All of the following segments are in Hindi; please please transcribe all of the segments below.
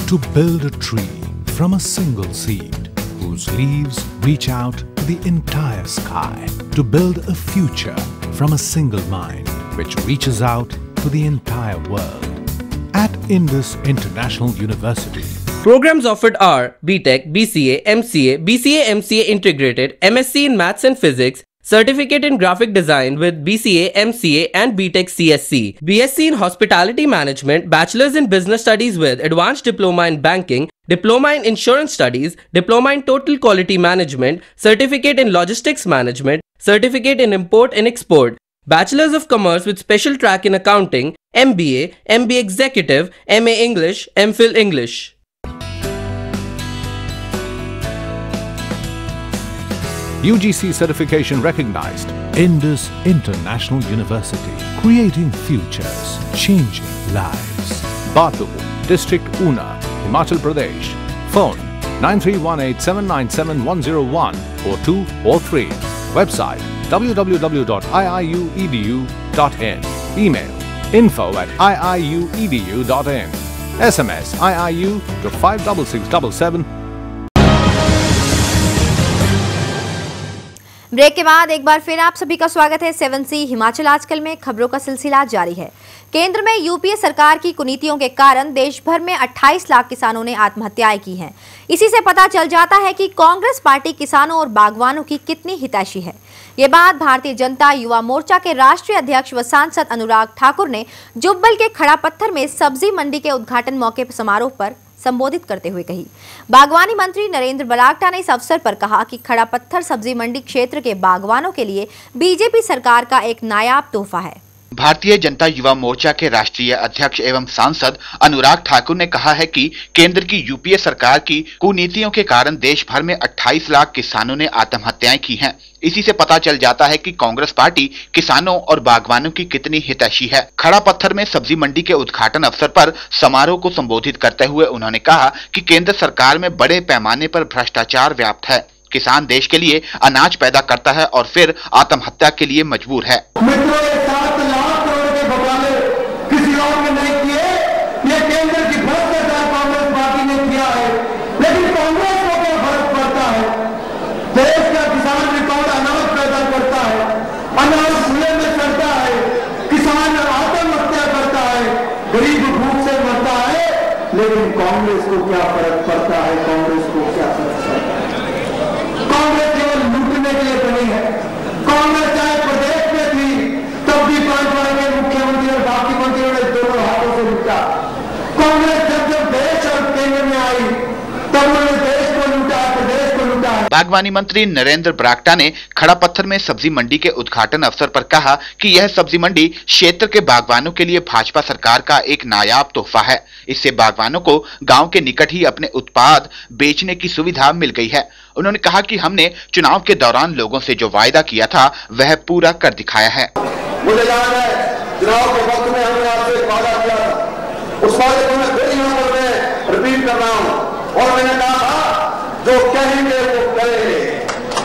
to build a tree from a single seed whose leaves reach out to the entire sky, to build a future from a single mind which reaches out to the entire world. At Indus International University, programs offered are BTech, BCA, MCA, BCA MCA Integrated, MSc in Maths and Physics, Certificate in Graphic Design with BCA, MCA and BTech CSC, BSc in Hospitality Management, Bachelor's in Business Studies with Advanced Diploma in Banking, Diploma in Insurance Studies, Diploma in Total Quality Management, Certificate in Logistics Management, Certificate in Import and Export, Bachelor's of Commerce with Special Track in Accounting, MBA, MBA Executive, MA English, MPhil English. UGC certification recognized. Indus International University, creating futures, changing lives. Batu, District Una, Himachal Pradesh. Phone 9318797101 or 2 or 3. Website www.iiuedu.in. Email info@iiuedu.in. SMS IIU to 56677. Break के बाद एक बार फिर आप सभी का स्वागत है 7C हिमाचल आजकल में। खबरों का सिलसिला जारी है। केंद्र में यूपीए सरकार की कुनीतियों के कारण देश भर में 28 लाख किसानों ने आत्महत्याएं की हैं। इसी से पता चल जाता है कि कांग्रेस पार्टी किसानों और बागवानों की कितनी हितैषी है। ये बात भारतीय जनता युवा मोर्चा के राष्ट्रीय अध्यक्ष व सांसद अनुराग ठाकुर ने जुब्बल के खड़ा पत्थर में सब्जी मंडी के उद्घाटन मौके समारोह पर संबोधित करते हुए कही। बागवानी मंत्री नरेंद्र बरागटा ने इस अवसर पर कहा कि खड़ा पत्थर सब्जी मंडी क्षेत्र के बागवानों के लिए बीजेपी सरकार का एक नायाब तोहफा है। भारतीय जनता युवा मोर्चा के राष्ट्रीय अध्यक्ष एवं सांसद अनुराग ठाकुर ने कहा है कि केंद्र की यूपीए सरकार की कुनीतियों के कारण देश भर में 28 लाख किसानों ने आत्महत्याएं की हैं। इसी से पता चल जाता है कि कांग्रेस पार्टी किसानों और बागवानों की कितनी हितैषी है। खड़ा पत्थर में सब्जी मंडी के उद्घाटन अवसर पर समारोह को संबोधित करते हुए उन्होंने कहा कि केंद्र सरकार में बड़े पैमाने पर भ्रष्टाचार व्याप्त है। किसान देश के लिए अनाज पैदा करता है और फिर आत्महत्या के लिए मजबूर है। लेकिन कांग्रेस को क्या फर्क पड़ता है? कांग्रेस को क्या फर्क पड़ता है? कांग्रेस केवल लूटने के लिए बनी है। कांग्रेस चाहे प्रदेश में थी तब भी 5 बार के मुख्यमंत्री और बाकी मंत्रियों ने दोनों हाथों से लूटा। कांग्रेस जब देश और केंद्र में आई तब उन्होंने देश को लूटा, प्रदेश को लूटा। बागवानी मंत्री नरेंद्र बरागटा ने खड़ा पत्थर में सब्जी मंडी के उद्घाटन अवसर पर कहा कि यह सब्जी मंडी क्षेत्र के बागवानों के लिए भाजपा सरकार का एक नायाब तोहफा है। इससे बागवानों को गांव के निकट ही अपने उत्पाद बेचने की सुविधा मिल गई है। उन्होंने कहा कि हमने चुनाव के दौरान लोगों से जो वायदा किया था वह पूरा कर दिखाया है। मुझे याद है चुनाव के वक्त में हमने आपसे एक वादा किया था, उस वादे को मैं फिर यहाँ पर मैं रिपीट कर रहा हूँ और मैंने कहा था जो कहेंगे वो करेंगे,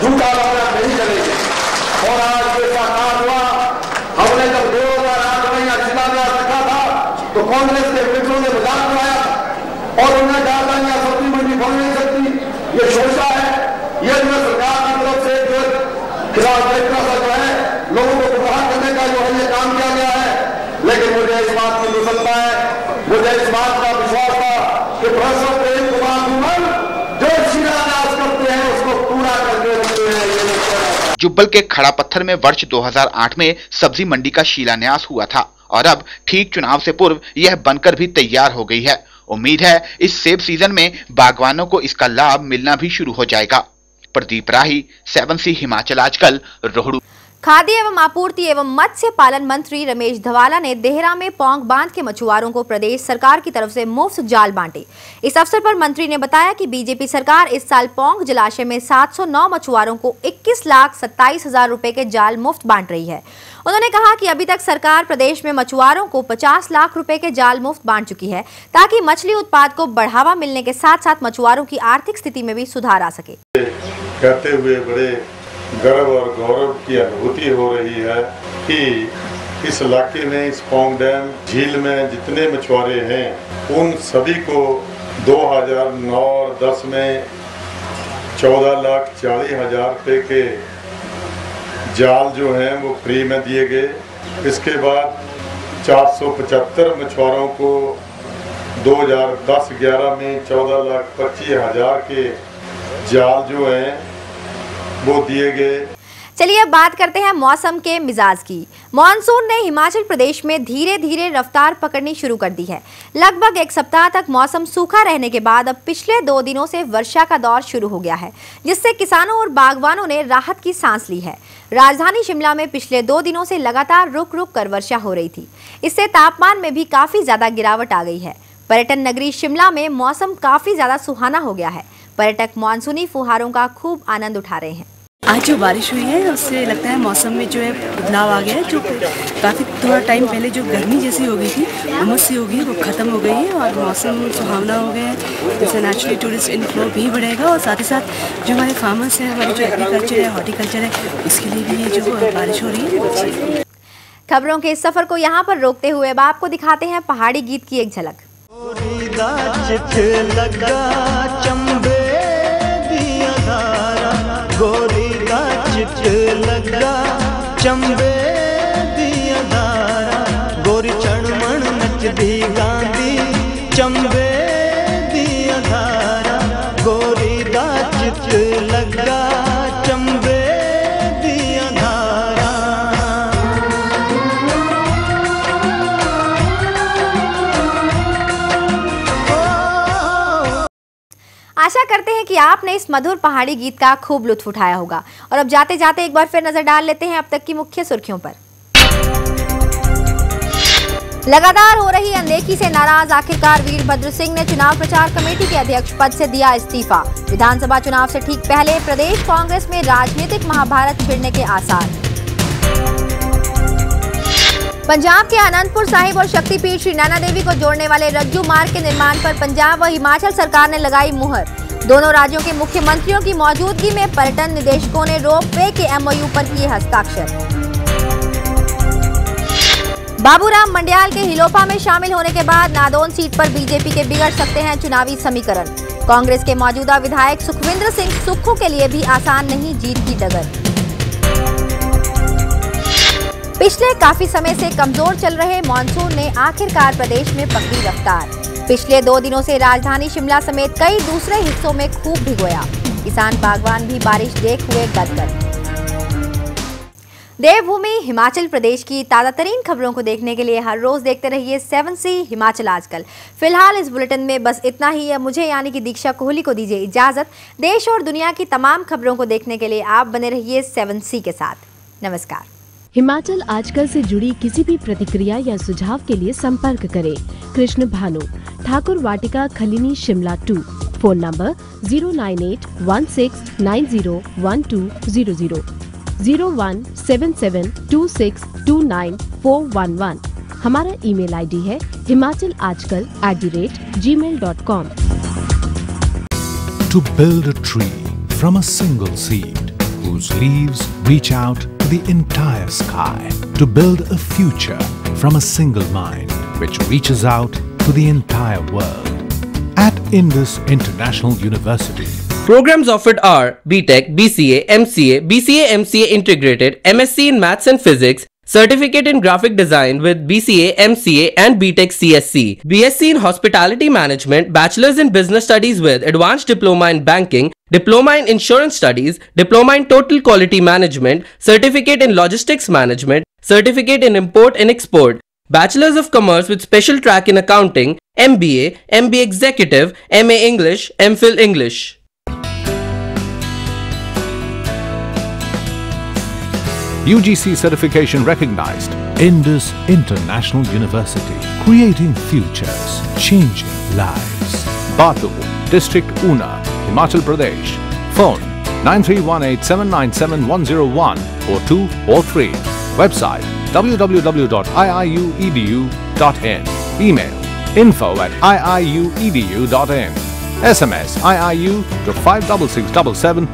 झूठा वादा नहीं करेंगे। और आज ये साकार हुआ। हमने जब 2008 में यहाँ शिलान्यास रखा था तो कांग्रेस के मित्रों ने मजाक उड़ाया और उन्होंने कहा था यहाँ सब्जी मंडी बन नहीं सकती, ये शोषा है। ये जो सरकार की तरफ से जो खिलाफ जो है लोगों को गुमराह करने का जो है ये काम किया गया है। लेकिन मुझे इस बात की प्रसन्नता है, मुझे इस बात का विश्वास था कि प्रोफेसर प्रेम कुमार धूमल जो शिलान्यास करते हैं उसको पूरा करके रखते हैं। जुब्बल के खड़ा पत्थर में वर्ष 2008 में सब्जी मंडी का शिलान्यास हुआ था और अब ठीक चुनाव से पूर्व यह बनकर भी तैयार हो गई है। उम्मीद है इस सेब सीजन में बागवानों को इसका लाभ मिलना भी शुरू हो जाएगा। प्रदीप राही, 7C हिमाचल आजकल, रोहड़ू। खाद्य एवं आपूर्ति एवं मत्स्य पालन मंत्री रमेश धवाला ने देहरा में पौंग बांध के मछुआरों को प्रदेश सरकार की तरफ से मुफ्त जाल बांटे। इस अवसर पर मंत्री ने बताया कि बीजेपी सरकार इस साल पौंग जलाशय में 709 मछुआरों को 21,27,000 रुपए के जाल मुफ्त बांट रही है। उन्होंने कहा कि अभी तक सरकार प्रदेश में मछुआरों को 50 लाख रुपए के जाल मुफ्त बांट चुकी है ताकि मछली उत्पाद को बढ़ावा मिलने के साथ साथ मछुआरों की आर्थिक स्थिति में भी सुधार आ सके। कहते हुए बड़े गर्व और गौरव की अनुभूति हो रही है कि इस इलाके में इस पौंग डैम झील में जितने मछुआरे हैं उन सभी को 2009 और 10 में 14,40,000 रुपये के जाल जो हैं वो फ्री में दिए गए। इसके बाद 475 मछुआरों को 2010-11 में 14,25,000 के जाल जो हैं वो दिए गए। चलिए अब बात करते हैं मौसम के मिजाज की। मॉनसून ने हिमाचल प्रदेश में धीरे धीरे रफ्तार पकड़नी शुरू कर दी है। लगभग एक सप्ताह तक मौसम सूखा रहने के बाद अब पिछले 2 दिनों से वर्षा का दौर शुरू हो गया है, जिससे किसानों और बागवानों ने राहत की सांस ली है। राजधानी शिमला में पिछले 2 दिनों से लगातार रुक रुक कर वर्षा हो रही थी। इससे तापमान में भी काफी ज्यादा गिरावट आ गई है। पर्यटन नगरी शिमला में मौसम काफी ज्यादा सुहाना हो गया है। पर्यटक मानसूनी फुहारों का खूब आनंद उठा रहे हैं। आज जो बारिश हुई है उससे लगता है मौसम में जो है बदलाव आ गया है। जो काफ़ी थोड़ा टाइम पहले जो गर्मी जैसी हो गई थी, उमस सी हो गई, वो ख़त्म हो गई है और मौसम सुहावना हो गया है। जैसे नेचुरली टूरिस्ट इनफ्लो भी बढ़ेगा और साथ ही साथ जो हमारे फार्मर्स हैं, हमारे जो एग्रीकल्चर है, हॉर्टिकल्चर है, उसके लिए भी ये जो बारिश हो रही है। खबरों के इस सफर को यहाँ पर रोकते हुए अब आपको दिखाते हैं पहाड़ी गीत की एक झलक। लगा चंबे दिया धारा गोरी चढ़मण नचदी गांधी चंबे दिया धारा गोरी दा चित लगा चंबे दिया धारा। आशा करते हैं कि आपने इस मधुर पहाड़ी गीत का खूब लुत्फ उठाया होगा। और अब जाते जाते एक बार फिर नजर डाल लेते हैं अब तक की मुख्य सुर्खियों पर। लगातार हो रही अनदेखी से नाराज आखिरकार वीरभद्र सिंह ने चुनाव प्रचार कमेटी के अध्यक्ष पद से दिया इस्तीफा। विधानसभा चुनाव से ठीक पहले प्रदेश कांग्रेस में राजनीतिक महाभारत छिड़ने के आसार। पंजाब के आनंदपुर साहिब और शक्तिपीठ श्री नैना देवी को जोड़ने वाले रज्जू मार्ग के निर्माण पर पंजाब व हिमाचल सरकार ने लगाई मुहर। दोनों राज्यों के मुख्यमंत्रियों की मौजूदगी में पर्यटन निदेशकों ने रोपवे के एमओयू पर किए हस्ताक्षर। बाबूराम मंडियाल के हिलोपा में शामिल होने के बाद नादौन सीट पर बीजेपी के बिगड़ सकते हैं चुनावी समीकरण। कांग्रेस के मौजूदा विधायक सुखविंद्र सिंह सुक्खू के लिए भी आसान नहीं जीत की डगर। पिछले काफी समय से कमजोर चल रहे मॉनसून ने आखिरकार प्रदेश में पकड़ी रफ्तार। पिछले 2 दिनों से राजधानी शिमला समेत कई दूसरे हिस्सों में खूब भिगोया। किसान बागवान भी बारिश देख हुए गदगद। देवभूमि हिमाचल प्रदेश की ताज़ा तरीन खबरों को देखने के लिए हर रोज देखते रहिए 7C हिमाचल आजकल। फिलहाल इस बुलेटिन में बस इतना ही। अब मुझे यानी कि दीक्षा कोहली को दीजिए इजाजत। देश और दुनिया की तमाम खबरों को देखने के लिए आप बने रहिए 7C के साथ। नमस्कार। हिमाचल आजकल से जुड़ी किसी भी प्रतिक्रिया या सुझाव के लिए संपर्क करें कृष्ण भानु, ठाकुर वाटिका, खलीनी, शिमला 2। Phone number 09816901200, 017726294111। हमारा ईमेल आईडी है himachalasajkal@gmail.com। To build a tree from a single seed whose leaves reach out to the entire sky, to build a future from a single mind which reaches out to the entire world. At Indus International University, programs offered are BTech, BCA, MCA, BCA MCA Integrated, MSc in Maths and Physics, Certificate in Graphic Design with BCA, MCA and BTech CSC, BSc in Hospitality Management, Bachelor's in Business Studies with Advanced Diploma in Banking, Diploma in Insurance Studies, Diploma in Total Quality Management, Certificate in Logistics Management, Certificate in Import and Export, Bachelor's of Commerce with Special Track in Accounting, MBA, MBA Executive, MA English, MPhil English. UGC certification recognized. Indus International University, creating futures, changing lives. Batu, District Una, Himachal Pradesh. Phone 9318797101 or 2 or 3. Website www.iiuedu.in. Email info@iiuedu.in. SMS IIU to 56677